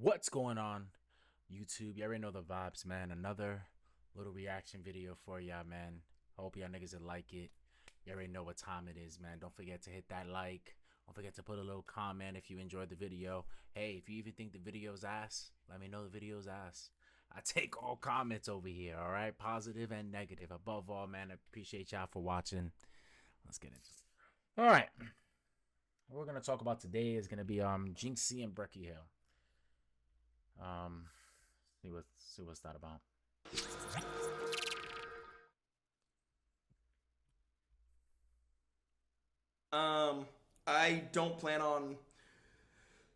What's going on, YouTube? You already know the vibes, man. Another little reaction video for y'all, man. Hope y'all niggas will like it. You already know what time it is, man. Don't forget to hit that like. Don't forget to put a little comment if you enjoyed the video. Hey, if you even think the video's ass, let me know the video's ass. I take all comments over here, all right? Positive and negative. Above all, man, I appreciate y'all for watching. Let's get into it. All right. What we're going to talk about today is going to be Jynxy and Brecky Hill. Um, see what's that about. Um, I don't plan on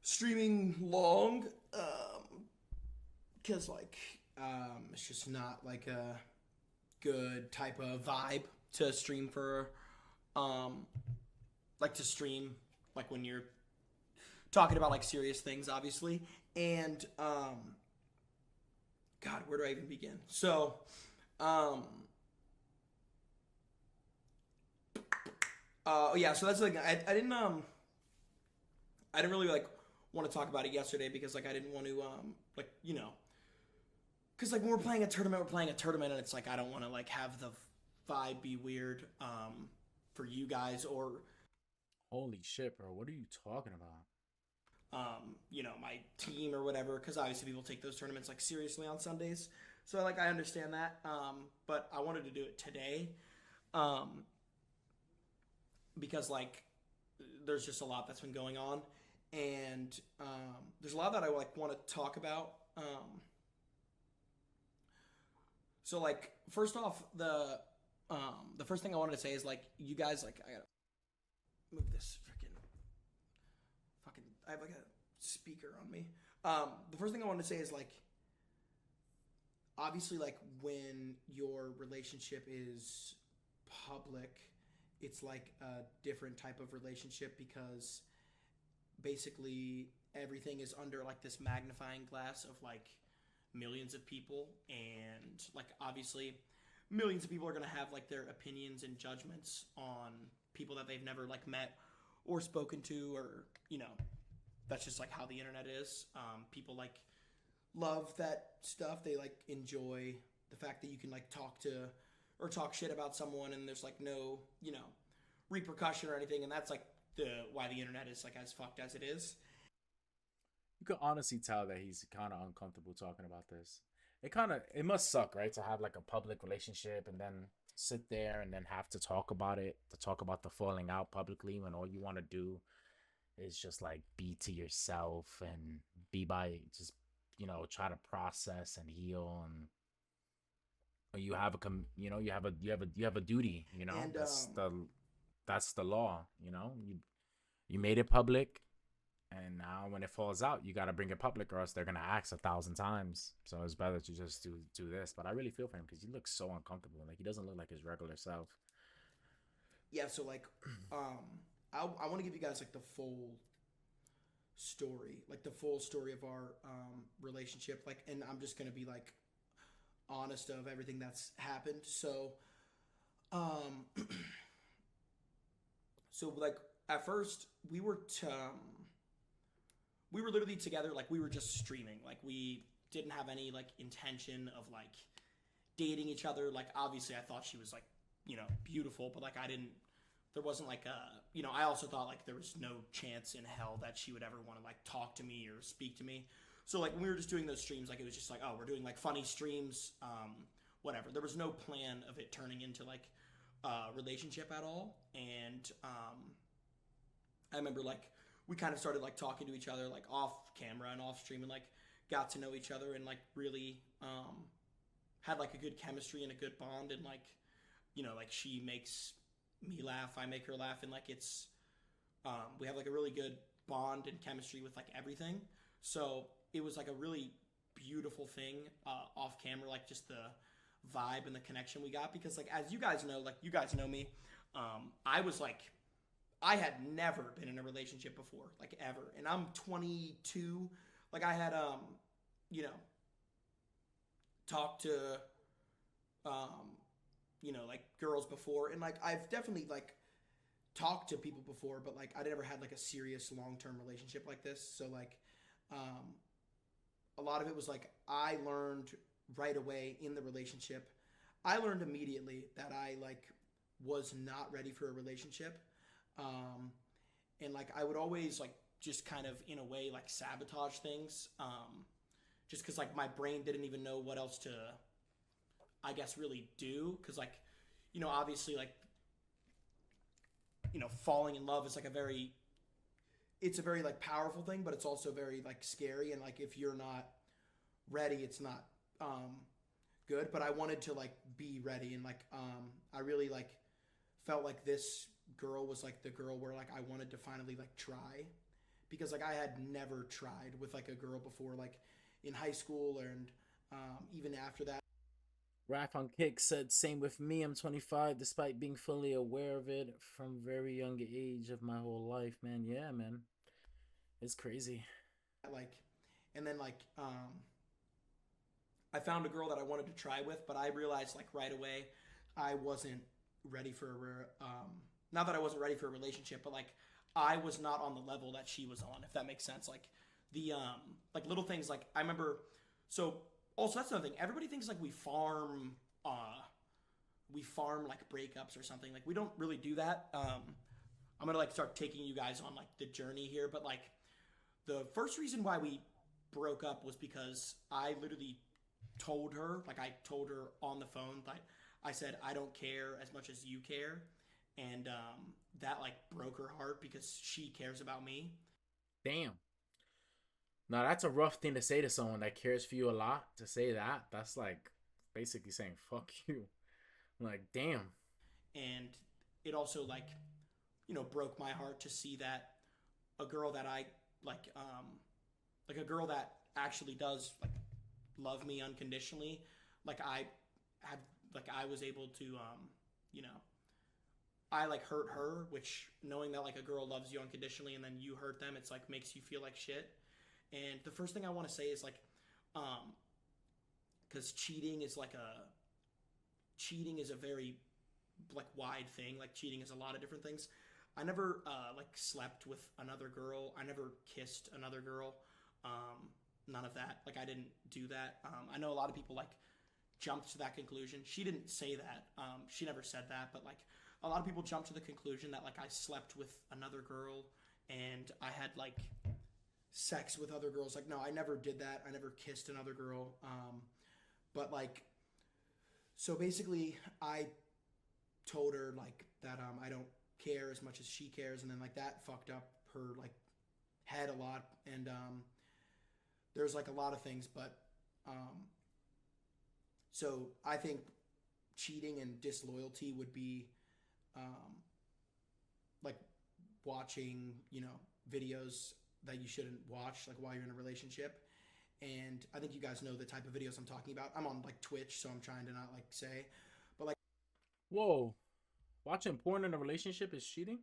streaming long, because it's just not like a good type of vibe to stream for, um, like to stream like when you're talking about like serious things, obviously. And God, where do I even begin? Um, yeah, so that's like I didn't really like want to talk about it yesterday because like I didn't want to like because like when we're playing a tournament, and it's like I don't want to like have the vibe be weird for you guys or Holy shit, bro! What are you talking about? my team or whatever, because obviously people take those tournaments like seriously on Sundays. So like I understand that, but I wanted to do it today, um, because like there's just a lot that's been going on, and there's a lot that I like want to talk about. So like first off, the first thing I wanted to say is like you guys like I gotta move this freaking fucking I have like a speaker on me. The first thing I wanted to say is like obviously like when your relationship is public, it's like a different type of relationship because basically everything is under like this magnifying glass of like millions of people, and like obviously millions of people are going to have like their opinions and judgments on people that they've never like met or spoken to, or that's just like how the internet is. People like love that stuff. They like enjoy the fact that you can like talk to or talk shit about someone and there's like no repercussion or anything, and that's like the why the internet is like as fucked as it is. You could honestly tell that he's kind of uncomfortable talking about this. It must suck, right, to have like a public relationship and then sit there and then have to talk about it, to talk about the falling out publicly when all you want to do is just like be to yourself and be by just try to process and heal, and you have you have a duty, And that's the law. You made it public, and now when it falls out you got to bring it public, or else they're gonna ask 1,000 times. So it's better to just do this. But I really feel for him because he looks so uncomfortable. Like, he doesn't look like his regular self. yeah, so like I want to give you guys like the full story, like the full story of our relationship, like, and I'm just gonna be like honest of everything that's happened. Um so like at first we were literally together, like we were just streaming, like we didn't have any like intention of like dating each other. Like obviously I thought she was like beautiful, but like I didn't there wasn't like a I also thought like there was no chance in hell that she would ever want to like talk to me or speak to me. So like when we were just doing those streams, like it was just like, oh, we're doing like funny streams, whatever. There was no plan of it turning into like a relationship at all. And I remember like we kind of started like talking to each other like off camera and off stream, and like got to know each other, and like really had like a good chemistry and a good bond, and like like she makes me laugh, I make her laugh, and like it's we have like a really good bond and chemistry with like everything. So it was like a really beautiful thing off camera, like just the vibe and the connection we got, because like as you guys know, like you guys know me, I was like I had never been in a relationship before, like ever, and I'm 22. Like I had you know talked to like girls before, and like I've definitely like talked to people before, but like I never had like a serious long term relationship like this. So like um a lot of it was like I learned right away in the relationship. I learned immediately that I like was not ready for a relationship. Um, and like I would always like just kind of in a way like sabotage things. Just because like my brain didn't even know what else to, I guess, really do. Because like, obviously like, falling in love is like it's a very like powerful thing, but it's also very like scary. And like if you're not ready, it's not good. But I wanted to like be ready, and like I really like felt like this girl was like the girl where like I wanted to finally like try, because like I had never tried with like a girl before, like in high school and even after that. Raf on Kick said, "Same with me. I'm 25, despite being fully aware of it from very young age of my whole life, man. Yeah, man, it's crazy." Like, and then like I found a girl that I wanted to try with, but I realized like right away I wasn't ready for not that I wasn't ready for a relationship, but like I was not on the level that she was on, if that makes sense. Like the like little things, like I remember. So also that's another thing. Everybody thinks like we farm like breakups or something. Like we don't really do that. I'm gonna like start taking you guys on like the journey here, but like the first reason why we broke up was because I literally I told her on the phone, like I said, I don't care as much as you care. And that like broke her heart because she cares about me. Damn. Now that's a rough thing to say to someone that cares for you a lot. To say that, that's like basically saying "fuck you." Like, damn. And it also like, broke my heart to see that a girl that I like a girl that actually does like love me unconditionally, like I was able to you know I like hurt her, which knowing that like a girl loves you unconditionally and then you hurt them, it's like makes you feel like shit. And the first thing I want to say is like because cheating is a very like wide thing. Like cheating is a lot of different things. I never like slept with another girl. I never kissed another girl. None of that. Like I didn't do that. I know a lot of people like jumped to that conclusion. She didn't say that. She never said that. But like a lot of people jumped to the conclusion that like I slept with another girl and I had like sex with other girls. Like no, I never did that. I never kissed another girl. But like so basically, I told her like that I don't care as much as she cares, and then like that fucked up her like head a lot. And there's like a lot of things, but so I think cheating and disloyalty would be like watching videos that you shouldn't watch like while you're in a relationship. And I think you guys know the type of videos I'm talking about. I'm on like Twitch, so I'm trying to not like say, but like Whoa, watching porn in a relationship is cheating?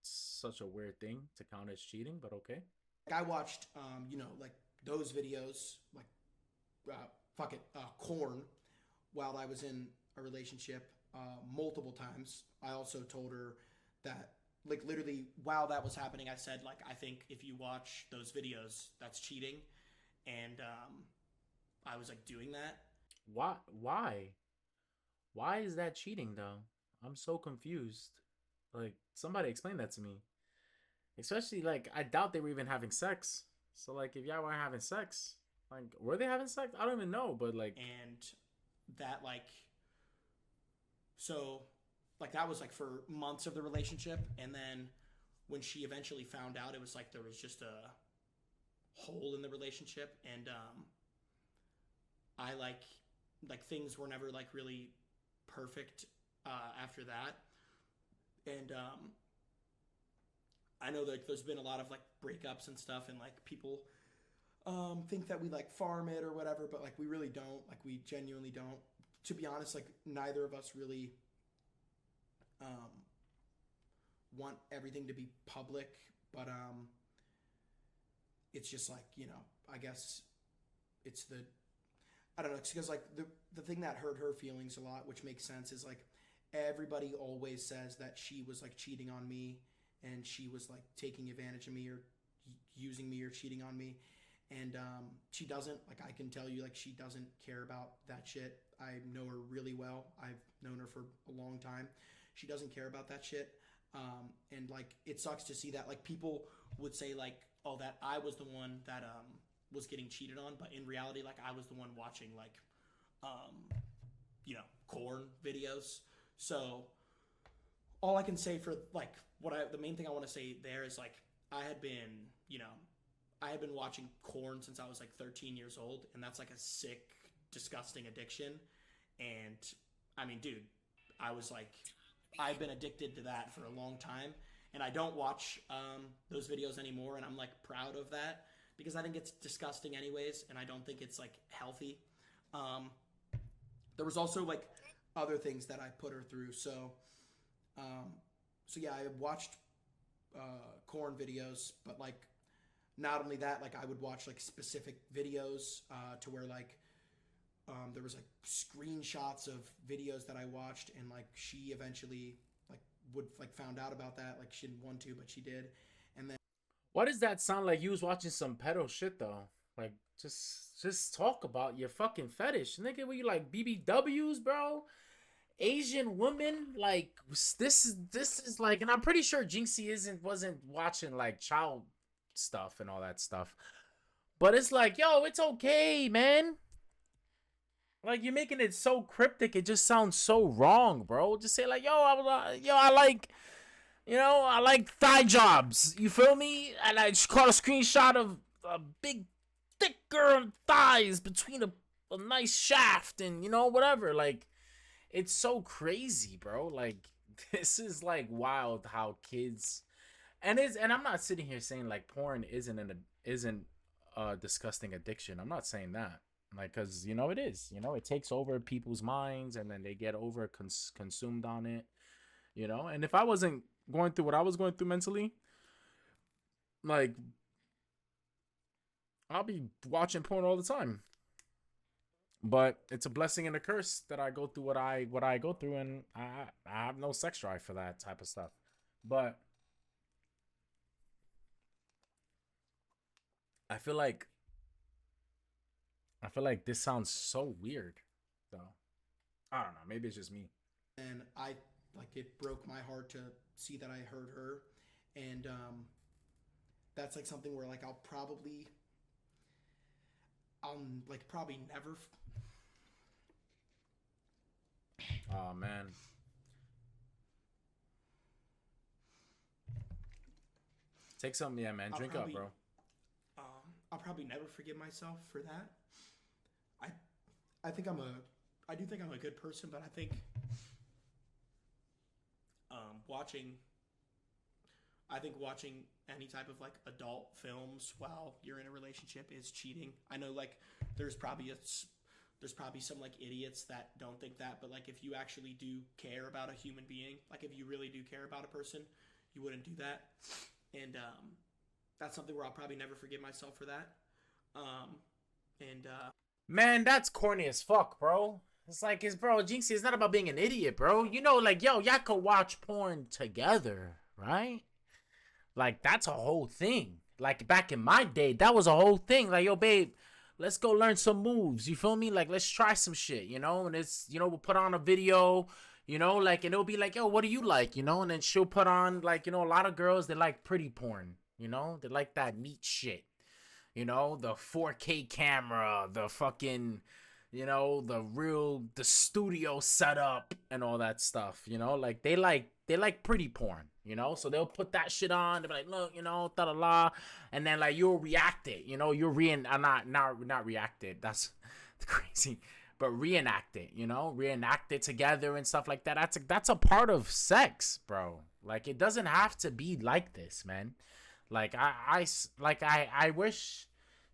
It's such a weird thing to count as cheating, but okay. I watched like those videos like fuck it, corn, while I was in a relationship multiple times. I also told her that like literally while that was happening, I said like I think if you watch those videos, that's cheating. And I was like doing that. Why? Why? Why is that cheating though? I'm so confused. Like, somebody explain that to me. Especially like, I doubt they were even having sex. So like, if y'all weren't having sex, like, were they having sex? I don't even know. But like, And that like so like that was like for months of the relationship. And then when she eventually found out, it was like there was just a hole in the relationship. And I like things were never like really perfect after that. And I know that there's been a lot of like breakups and stuff, and like people think that we like farm it or whatever, but like we really don't. Like we genuinely don't. To be honest, like neither of us really want everything to be public, but it's just like I guess it's the I don't know. It's because like the thing that hurt her feelings a lot, which makes sense, is like everybody always says that she was like cheating on me and she was like taking advantage of me, or using me or cheating on me. And she doesn't. Like, I can tell you, like, she doesn't care about that shit. I know her really well. I've known her for a long time. She doesn't care about that shit. And like, it sucks to see that. Like, people would say like, oh, that I was the one that was getting cheated on, but in reality, like, I was the one watching like corn videos. So all I can say for like the main thing I want to say there is like, I had been I had been watching corn since I was like 13 years old, and that's like a sick, disgusting addiction. And I mean, dude, I was like, I've been addicted to that for a long time, and I don't watch those videos anymore, and I'm like proud of that because I think it's disgusting anyways, and I don't think it's like healthy. Um, there was also like other things that I put her through, um, so yeah, I watched corn videos, but like not only that, like I would watch like specific videos to where like there was like screenshots of videos that I watched, and like she eventually like would like found out about that. Like she didn't want to, but she did. And then Why does that sound like you was watching some pedo shit though? Like just talk about your fucking fetish, nigga. Were you like BBWs, bro? Asian women, like this is like, and I'm pretty sure Jynxy wasn't watching like child stuff and all that stuff. But it's like, yo, it's okay, man. Like, you're making it so cryptic, it just sounds so wrong, bro. Just say like, I like, I like thigh jobs. You feel me? And I just caught a screenshot of a big, thick girl thighs between a nice shaft and whatever. Like, it's so crazy, bro. Like, this is like wild how kids and I'm not sitting here saying like porn isn't a disgusting addiction. I'm not saying that. Like, cause it is. It takes over people's minds, and then they get consumed on it. And if I wasn't going through what I was going through mentally, like, I'll be watching porn all the time. But it's a blessing and a curse that I go through what I go through, and I have no sex drive for that type of stuff. But I feel like this sounds so weird. So I don't know. Maybe it's just me. and I like it broke my heart to see that I hurt her, and that's like something where like I'll like probably never. Oh man. Take some, yeah, man. I'll Drink up, probably bro. I'll probably never forgive myself for that. I I think I do think I'm a good person, but I think watching watching any type of like adult films while you're in a relationship is cheating. I know like there's probably some like idiots that don't think that, but like if you actually do care about a human being, like if you really do care about a person, you wouldn't do that. And that's something where I'll probably never forgive myself for that. And Man, that's corny as fuck, bro. Bro, Jinxie, it's not about being an idiot, bro. Like, yo, y'all could watch porn together, right? Like, that's a whole thing. Like, back in my day, that was a whole thing. Like, yo, babe, let's go learn some moves. You feel me? Like, let's try some shit, And it's, we'll put on a video, like, and it'll be like, yo, what do you like, And then she'll put on, like, a lot of girls, they like pretty porn, They like that meat shit, the 4K camera, the fucking, the studio setup and all that stuff, Like, they like pretty porn, So they'll put that shit on. They'll be like, look, da da la, and then like you'll react it, you're not react it. That's crazy, but reenact it, reenact it together and stuff like that. That's a part of sex, bro. Like it doesn't have to be like this, man. Like I wish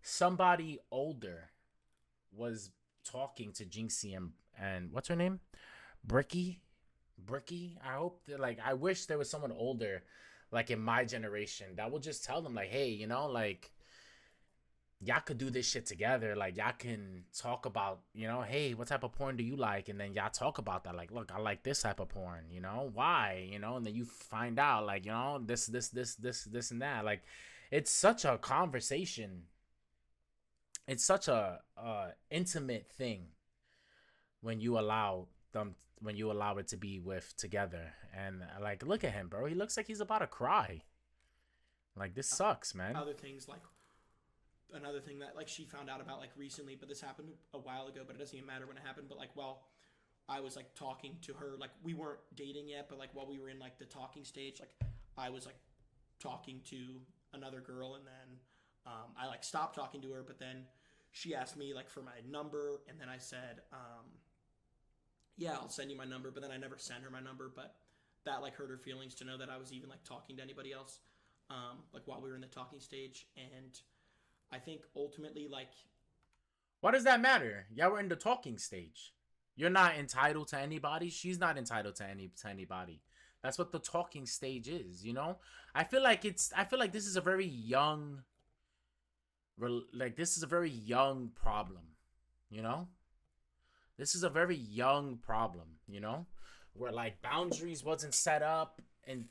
somebody older was talking to Jynxy and what's her name, Bricky. I hope that, like, I wish there was someone older, like in my generation, that would just tell them like, hey, like y'all could do this shit together. Like y'all can talk about, hey, what type of porn do you like? And then y'all talk about that. Like, look, I like this type of porn, why, and then you find out like, this and that. Like it's such a conversation. It's such a intimate thing when you allow them when you allow it to be with together. And like, look at him, bro. He looks like he's about to cry. Like, this sucks, man. Other things like another thing that like she found out about like recently, but this happened a while ago, but it doesn't even matter when it happened. But like, while I was like talking to her, like we weren't dating yet, but like while we were in like the talking stage, like I was like talking to another girl, and then I like stopped talking to her, but then she asked me like for my number, and then I said, yeah, I'll send you my number, but then I never sent her my number, but that like hurt her feelings to know that I was even like talking to anybody else, like while we were in the talking stage. And I think ultimately, like, Why does that matter? Yeah, we're in the talking stage. You're not entitled to anybody. She's not entitled to anybody. That's what the talking stage is, you know? I feel like this is a very young like this is a very young problem, you know? This is a very young problem, you know? Where like boundaries wasn't set up, and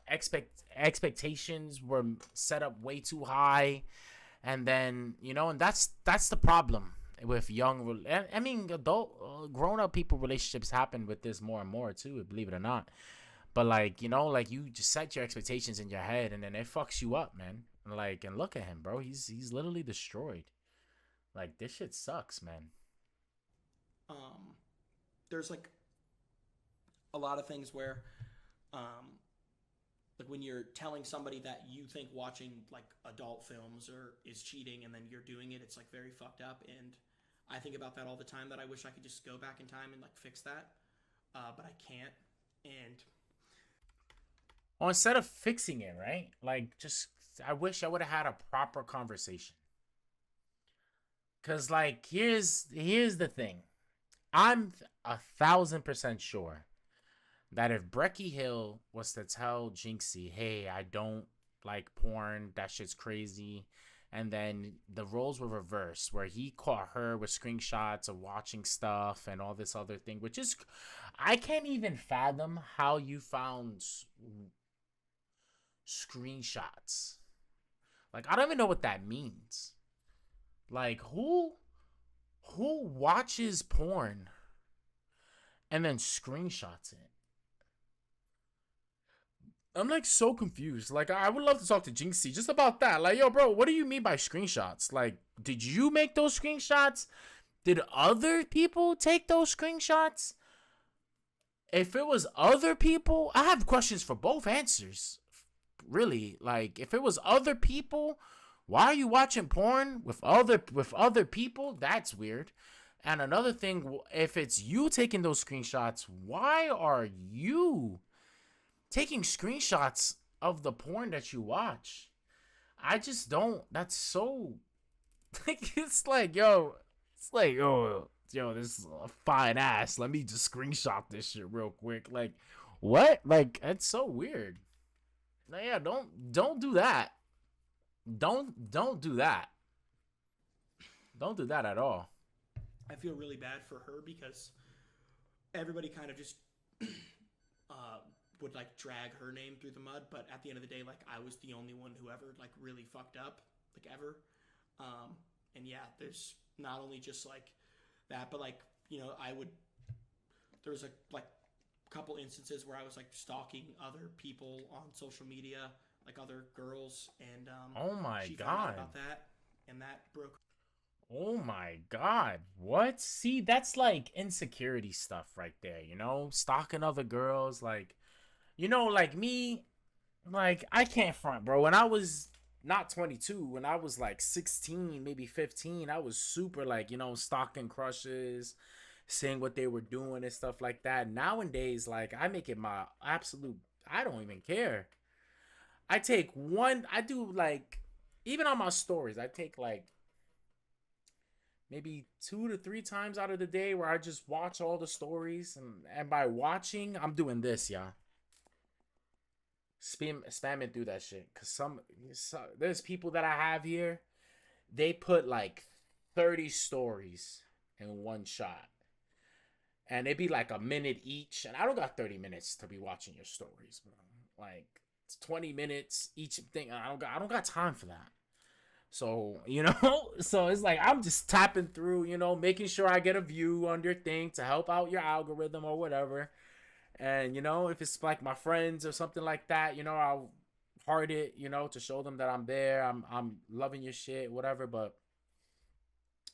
expectations were set up way too high, and then, you know, and that's the problem with young. I mean, adult, grown up people relationships happen with this more and more too, believe it or not. But like, you know, like you just set your expectations in your head, and then it fucks you up, man. Like, and look at him, bro. He's literally destroyed. Like, this shit sucks, man. um, there's like a lot of things where, um, like when you're telling somebody that you think watching like adult films or is cheating, and then you're doing it, it's like very fucked up. And I think about that all the time. That I wish I could just go back in time and like fix that, but I can't. And Well, instead of fixing it, right? Like, just I wish I would have had a proper conversation. Cause like, here's the thing. I'm 1,000% sure that if Brecky Hill was to tell Jynxy, "Hey, I don't like porn. That shit's crazy," and then the roles were reversed, where he caught her with screenshots of watching stuff and all this other thing, which is, I can't even fathom how you found screenshots. Like, I don't even know what that means. Like, who watches porn and then screenshots it? I'm like so confused. Like, I would love to talk to Jynxy just about that. Like, yo, bro, what do you mean by screenshots? Like, did you make those screenshots? Did other people take those screenshots? If it was other people, I have questions for both answers. Really, like, if it was other people, why are you watching porn with other people? That's weird. And another thing, if it's you taking those screenshots, why are you taking screenshots of the porn that you watch? I just don't. That's so. Like, it's like, yo, this is a fine ass. Let me just screenshot this shit real quick. Like, what? Like, it's so weird. Like, yeah, don't do that. Don't do that. Don't do that at all. I feel really bad for her because everybody kind of just would like drag her name through the mud. But at the end of the day, like I was the only one who ever like really fucked up, like ever. And yeah, there's not only just like that, but like, you know, there was a like couple instances where I was like stalking other people on social media, like other girls, and Oh my she found out god. about that, and that broke. Oh my god. What? See, that's like insecurity stuff right there, you know? Stalking other girls, like, you know, like me, like, I can't front, bro. When I was not 22, when I was like 16, maybe 15, I was super like, you know, stalking crushes, seeing what they were doing and stuff like that. Nowadays, like, I make it my absolute, I don't even care. I do like, even on my stories, I take like maybe 2 to 3 times out of the day where I just watch all the stories. And by watching, I'm doing this, yeah. Spamming through that shit. Because there's people that I have here, they put like 30 stories in one shot. And it'd be like a minute each. And I don't got 30 minutes to be watching your stories, bro. Like, 20 minutes each thing. I don't got time for that. So, you know, so it's like I'm just tapping through, you know, making sure I get a view on your thing to help out your algorithm or whatever. And, you know, if it's like my friends or something like that, you know, I'll heart it, you know, to show them that I'm there. I'm loving your shit, whatever. But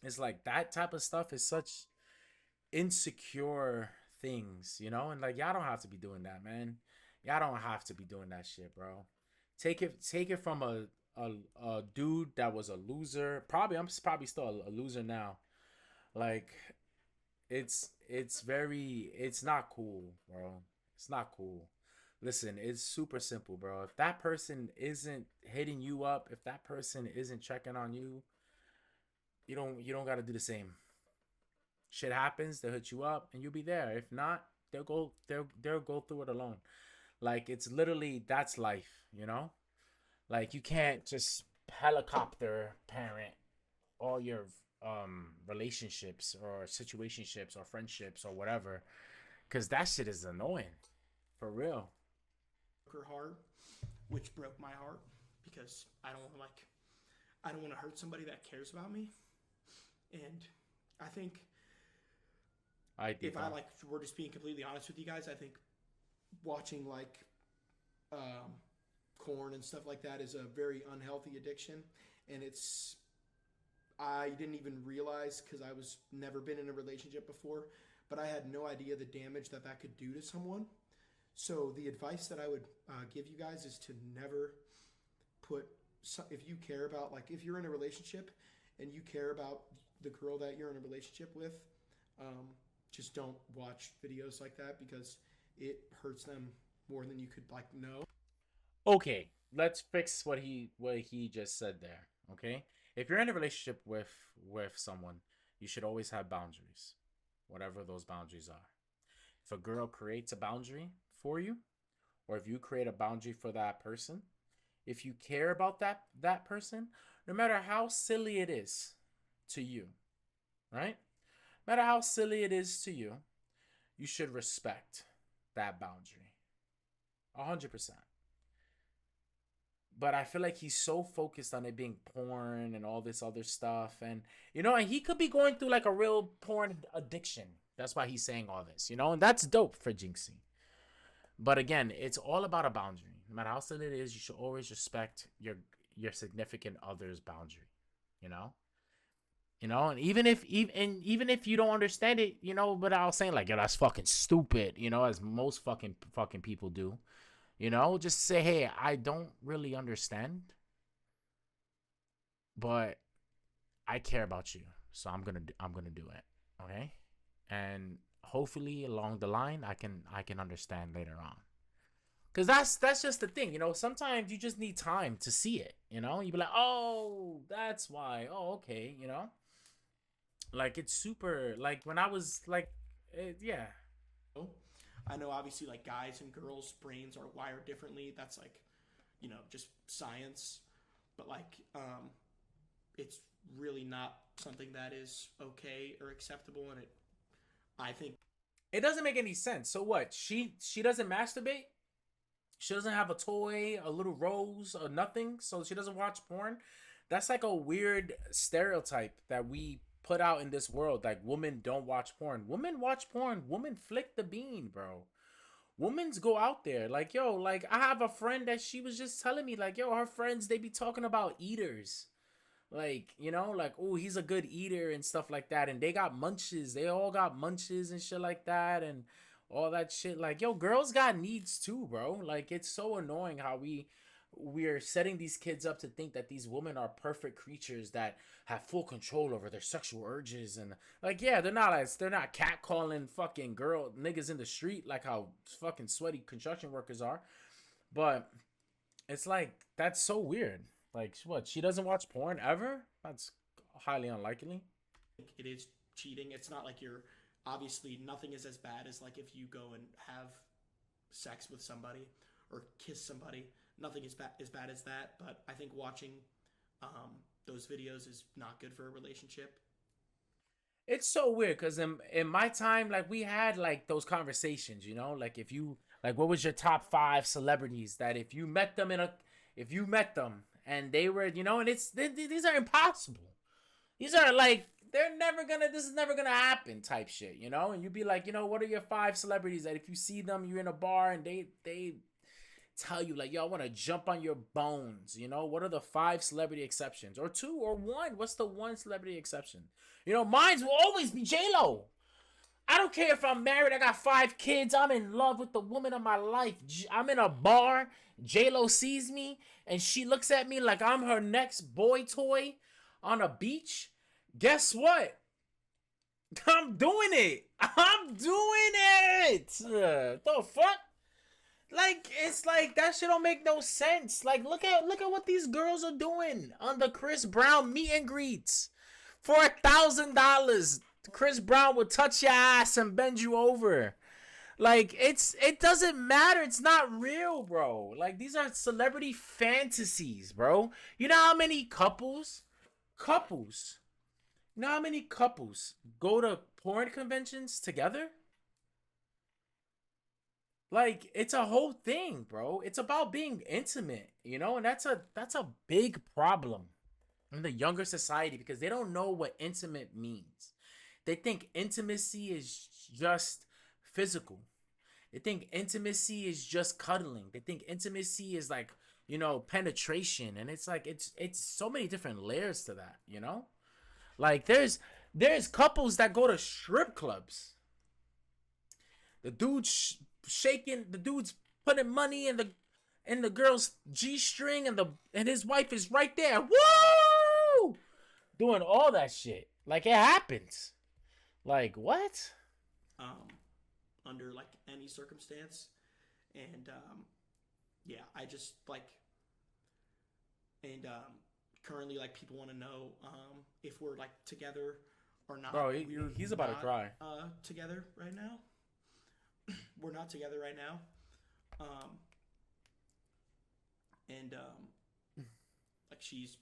it's like that type of stuff is such insecure things, you know? And like y'all don't have to be doing that, man. Y'all don't have to be doing that shit, bro. Take it from a dude that was a loser. Probably I'm probably still a loser now. Like it's not cool, bro. It's not cool. Listen, it's super simple, bro. If that person isn't hitting you up, if that person isn't checking on you, you don't got to do the same. Shit happens, they'll hit you up and you'll be there. If not, they'll go through it alone. Like it's literally that's life, you know? Like you can't just helicopter parent all your relationships or situationships or friendships or whatever cuz that shit is annoying. For real. Broke her heart, which broke my heart because I don't want to hurt somebody that cares about me. And I think I did if I that. like were just being completely honest with you guys, I think watching like um, corn and stuff like that is a very unhealthy addiction, and it's I didn't even realize because I was never been in a relationship before, but I had no idea the damage that that could do to someone. So the advice that I would give you guys is to never put if you care about like if you're in a relationship and you care about the girl that you're in a relationship with, um, just don't watch videos like that because it hurts them more than you could like know. Okay, let's fix what he just said there, okay? If you're in a relationship with someone, you should always have boundaries, whatever those boundaries are. If a girl creates a boundary for you, or if you create a boundary for that person, if you care about that person, no matter how silly it is to you, right? No matter how silly it is to you, you should respect that boundary. 100%. But I feel like he's so focused on it being porn and all this other stuff. And, you know, and he could be going through like a real porn addiction. That's why he's saying all this, you know, and that's dope for Jynxy. But again, it's all about a boundary. No matter how silly it is, you should always respect your significant other's boundary, you know? You know, and even if you don't understand it, you know, but I was saying like, yo, that's fucking stupid, you know, as most fucking people do. You know, just say, hey, I don't really understand, but I care about you, so I'm gonna do it. Okay, and hopefully along the line, I can understand later on. Cause that's just the thing, you know. Sometimes you just need time to see it. You know, you be like, oh, that's why. Oh, okay, you know. Like it's super. Like when I was like, yeah, I know obviously like guys and girls' brains are wired differently. That's like, just science. But like, it's really not something that is okay or acceptable. And I think, it doesn't make any sense. So what? She doesn't masturbate. She doesn't have a toy, a little rose, or nothing, so she doesn't watch porn. That's like a weird stereotype that we put out in this world. Like women don't watch porn. Women watch porn. Women flick the bean, bro. Women's go out there. Like, yo, like I have a friend that she was just telling me, like, yo, her friends, they be talking about eaters. Like, you know, like, oh, he's a good eater and stuff like that. And they got munches. They all got munches and shit like that. And all that shit. Like, yo, girls got needs too, bro. Like, it's so annoying how we're setting these kids up to think that these women are perfect creatures that have full control over their sexual urges and like yeah they're not catcalling fucking girl niggas in the street like how fucking sweaty construction workers are, but it's like that's so weird. Like what, she doesn't watch porn ever? That's highly unlikely. it is cheating. It's not like you're obviously nothing is as bad as like if you go and have sex with somebody or kiss somebody. Nothing is as bad as that. But I think watching those videos is not good for a relationship. It's so weird because in my time, like we had like those conversations, you know, like if you Like, what was your top 5 celebrities that if you met them and they were, and these are impossible. These are like this is never gonna happen type shit, And you'd be like, what are your 5 celebrities that if you see them, you're in a bar and they tell you like, yo, I want to jump on your bones. What are the 5 celebrity exceptions, or 2 or 1? What's the 1 celebrity exception? Mine will always be J Lo. I don't care if I'm married, I got 5 kids, I'm in love with the woman of my life. I'm in a bar, J Lo sees me, and she looks at me like I'm her next boy toy on a beach. Guess what? I'm doing it. I'm doing it. The fuck? Like, it's like that shit don't make no sense. Like, look at what these girls are doing on the Chris Brown meet and greets. For $1,000, Chris Brown will touch your ass and bend you over. Like, it doesn't matter. It's not real, bro. Like, these are celebrity fantasies, bro. You know how many couples, you know how many couples go to porn conventions together? Like, it's a whole thing, bro. It's about being intimate, and that's a big problem in the younger society because they don't know what intimate means. They think intimacy is just physical. They think intimacy is just cuddling. They think intimacy is like, penetration, and it's like it's so many different layers to that. Like there's couples that go to strip clubs. The dude's shaking, the dude's putting money in the girl's G-string, and his wife is right there. Woo! Doing all that shit. Like, it happens. Like, what? Under like any circumstance, and yeah, I just like, and currently like people want to know if we're like together or not. Bro, We're he's about to not, cry. Together right now. We're not together right now. And like she's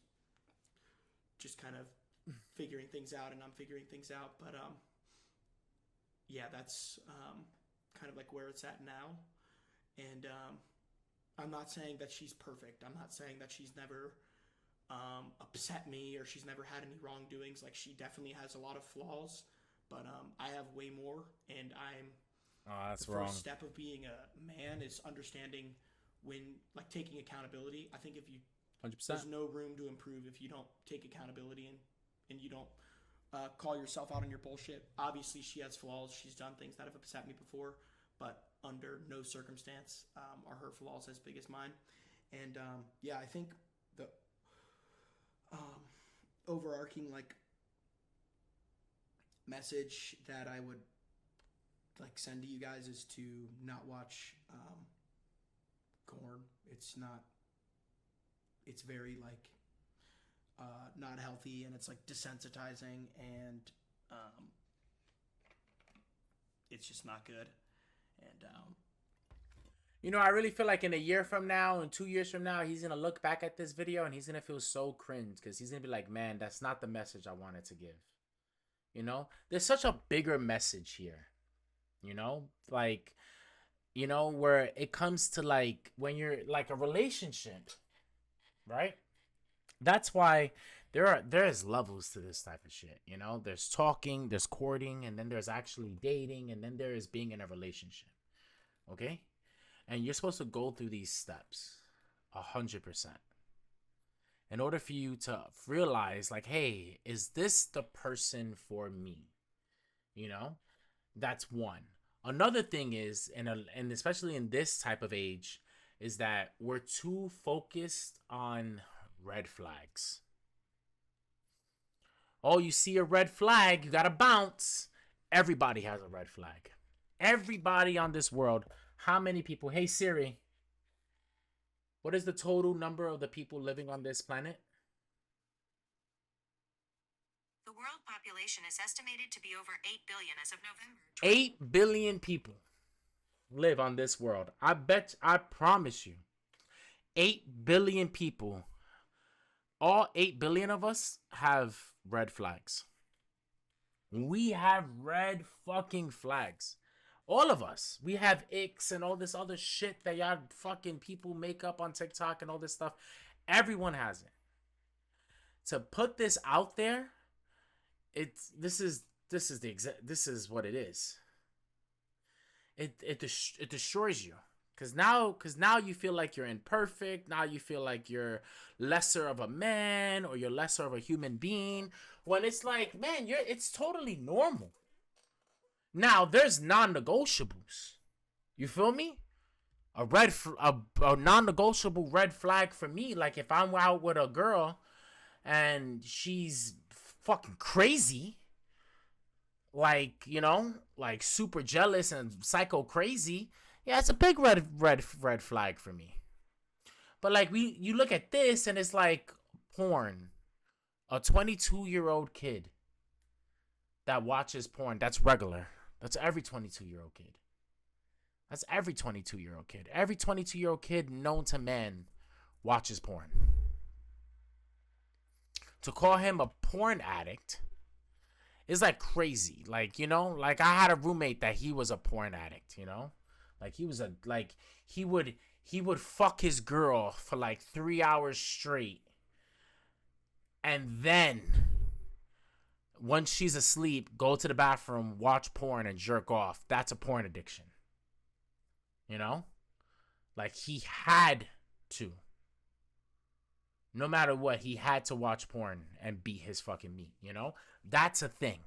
just kind of figuring things out, and I'm figuring things out. But yeah, that's kind of like where it's at now. And I'm not saying that she's perfect. I'm not saying that she's never upset me or she's never had any wrongdoings. Like, she definitely has a lot of flaws, but I have way more, and I'm Oh, that's the wrong. first step of being a man is understanding when, like, taking accountability. I think if you 100%. there's no room to improve if you don't take accountability and you don't call yourself out on your bullshit. Obviously, she has flaws. She's done things that have upset me before, but under no circumstance are her flaws as big as mine. And yeah, I think the overarching like message that I would like send to you guys is to not watch corn. It's not. It's very like not healthy, and it's like desensitizing, and it's just not good. And I really feel like in a year from now and 2 years from now, he's gonna look back at this video and he's gonna feel so cringe because he's gonna be like, man, that's not the message I wanted to give. There's such a bigger message here. Like, where it comes to like when you're like a relationship, right? That's why there's levels to this type of shit. There's talking, there's courting, and then there's actually dating, and then there is being in a relationship. Okay? And you're supposed to go through these steps 100% in order for you to realize like, hey, is this the person for me? That's one. Another thing is, and especially in this type of age, is that we're too focused on red flags. Oh, you see a red flag, you gotta bounce. Everybody has a red flag. Everybody on this world. How many people? Hey Siri, what is the total number of the people living on this planet? The world population is estimated to be over 8 billion as of November. 8 billion people live on this world. I promise you, 8 billion people, all 8 billion of us have red flags. We have red fucking flags. All of us. We have icks and all this other shit that y'all fucking people make up on TikTok and all this stuff. Everyone has it. To put this out there, this is what it is. It destroys you. Cause now you feel like you're imperfect. Now you feel like you're lesser of a man or you're lesser of a human being. When it's like, man, it's totally normal. Now there's non-negotiables. You feel me? A non-negotiable red flag for me. Like if I'm out with a girl and she's fucking crazy, like, you know, like super jealous and psycho crazy, yeah, it's a big red flag for me. But like you look at this and it's like porn. A 22-year-old kid that watches porn, that's regular. That's every 22-year-old kid. That's every 22-year-old kid. Every 22-year-old kid known to man watches porn. To call him a porn addict is like crazy. Like, you know, like I had a roommate that he was a porn addict, you know? Like he would fuck his girl for like 3 hours straight. And then once she's asleep, go to the bathroom, watch porn and jerk off. That's a porn addiction. You know? Like he had to. No matter what, he had to watch porn and beat his fucking meat, you know? That's a thing.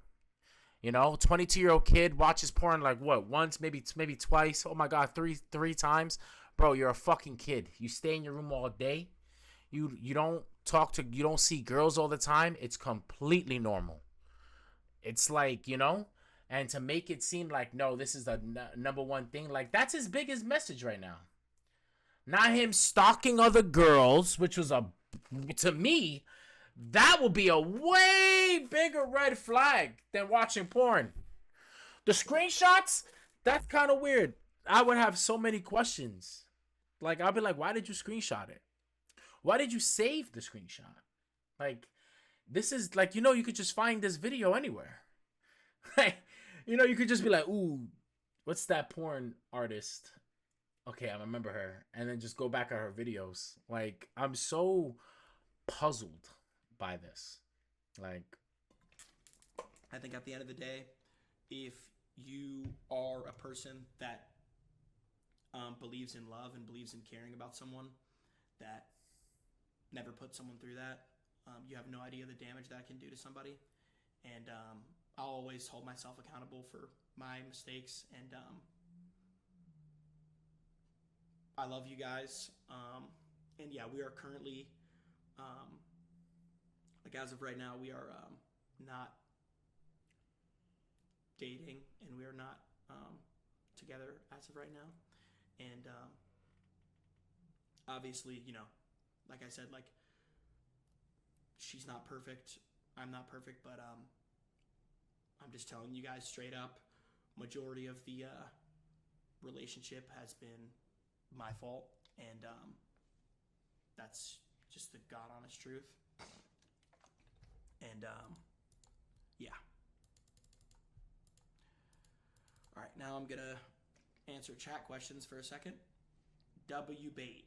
You know, 22-year-old kid watches porn like what? Once, maybe twice. Oh my God, three times. Bro, you're a fucking kid. You stay in your room all day. You don't you don't see girls all the time. It's completely normal. It's like, you know, and to make it seem like, no, this is the number one thing. Like that's his biggest message right now. Not him stalking other girls, which was to me, that would be a way bigger red flag than watching porn. The screenshots, that's kind of weird. I would have so many questions. Like, I'll be like, why did you screenshot it? Why did you save the screenshot? Like, this is like, you know, you could just find this video anywhere. Like, you know, you could just be like, ooh, what's that porn artist? Okay, I remember her. And then just go back at her videos. Like, I'm so puzzled by this. Like, I think at the end of the day, if you are a person that believes in love and believes in caring about someone, that never put someone through that, you have no idea the damage that can do to somebody. And I'll always hold myself accountable for my mistakes. And I love you guys. And yeah, we are currently, like as of right now, we are not dating and we are not together as of right now. And obviously, you know, like I said, like she's not perfect. I'm not perfect, but I'm just telling you guys straight up, majority of the relationship has been my fault, and that's just the God honest truth. And yeah. All right, now I'm gonna answer chat questions for a second. W Bait.